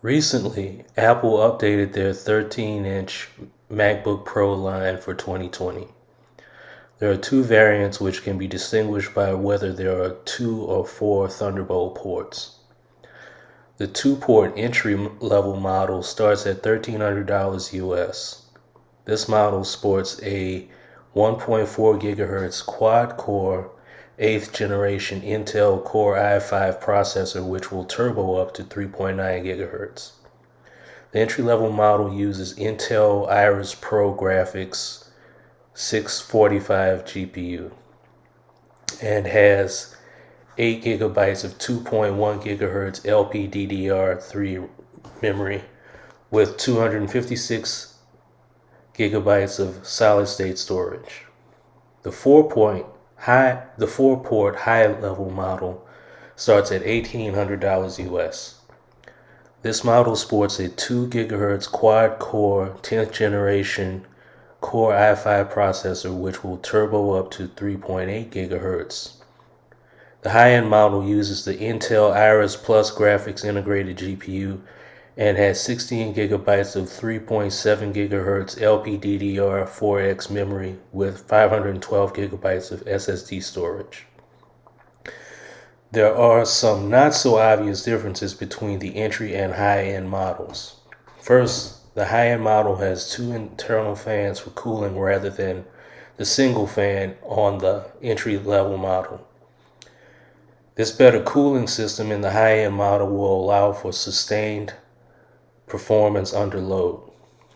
Recently, Apple updated their 13-inch MacBook Pro line for 2020. There are two variants which can be distinguished by whether there are 2 or 4 Thunderbolt ports. The 2-port entry-level model starts at $1,300 US. This model sports a 1.4 GHz quad-core 8th generation Intel Core i5 processor which will turbo up to 3.9 GHz. The entry-level model uses Intel Iris Pro Graphics 645 GPU and has 8 gigabytes of 2.1 gigahertz LPDDR3 memory with 256 gigabytes of solid-state storage. The 4-port high-level model starts at $1,800 US. This model sports a 2 GHz quad-core 10th generation Core i5 processor which will turbo up to 3.8 GHz. The high-end model uses the Intel Iris Plus graphics integrated GPU and has 16 gigabytes of 3.7 GHz LPDDR4X memory with 512 gigabytes of SSD storage. There are some not so obvious differences between the entry and high-end models. First, the high-end model has 2 internal fans for cooling rather than the single fan on the entry-level model. This better cooling system in the high-end model will allow for sustained performance under load.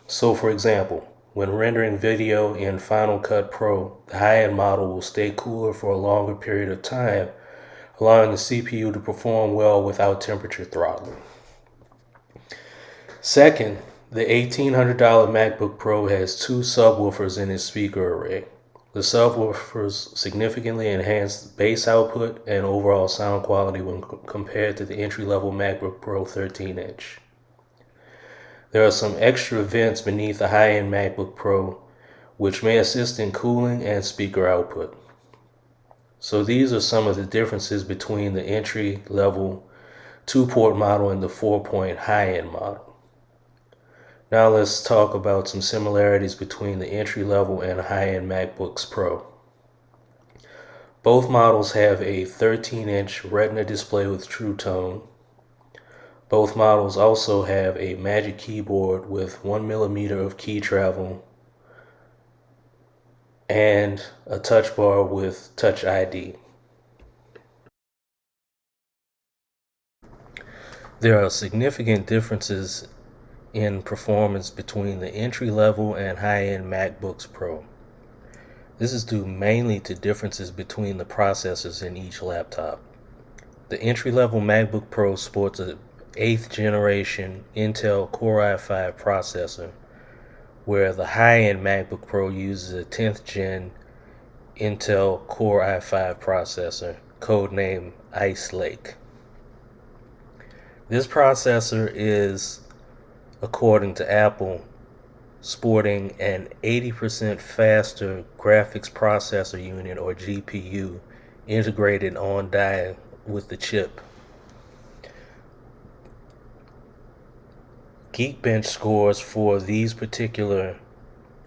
So for example, when rendering video in Final Cut Pro, the high-end model will stay cooler for a longer period of time, allowing the CPU to perform well without temperature throttling. Second, the $1,800 MacBook Pro has 2 subwoofers in its speaker array. The subwoofers significantly enhance bass output and overall sound quality when compared to the entry-level MacBook Pro 13-inch. There are some extra vents beneath the high-end MacBook Pro, which may assist in cooling and speaker output. So these are some of the differences between the entry-level 2-port model and the 4-port high-end model. Now let's talk about some similarities between the entry-level and high-end MacBooks Pro. Both models have a 13-inch Retina display with True Tone. Both models also have a Magic Keyboard with 1mm of key travel and a touch bar with Touch ID. There are significant differences in performance between the entry-level and high-end MacBooks Pro. This is due mainly to differences between the processors in each laptop. The entry-level MacBook Pro sports a 8th generation Intel Core i5 processor, where the high-end MacBook Pro uses a 10th gen Intel Core i5 processor, codenamed Ice Lake. This processor is, according to Apple, sporting an 80% faster graphics processor unit or GPU integrated on die with the chip. Geekbench scores for these particular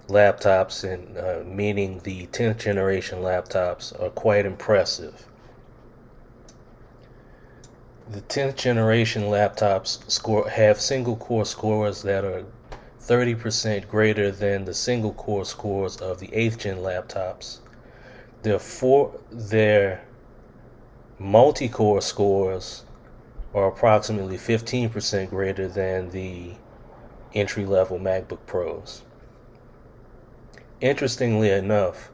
laptops, and meaning the 10th generation laptops, are quite impressive. The 10th generation laptops have single core scores that are 30% greater than the single core scores of the 8th gen laptops. Their multi-core scores are approximately 15% greater than the entry-level MacBook Pros. Interestingly enough,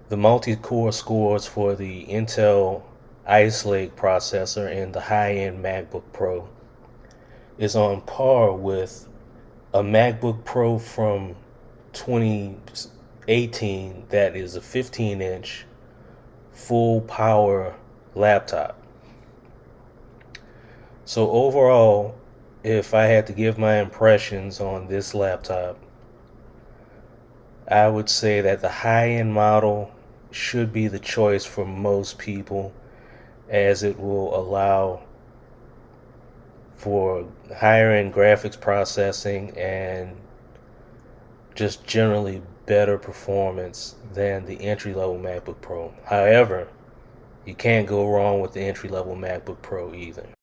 the multi-core scores for the Intel Ice Lake processor in the high-end MacBook Pro is on par with a MacBook Pro from 2018 that is a 15-inch full power laptop. So overall, if I had to give my impressions on this laptop, I would say that the high-end model should be the choice for most people, as it will allow for higher end graphics processing and just generally better performance than the entry level MacBook Pro. However, you can't go wrong with the entry level MacBook Pro either.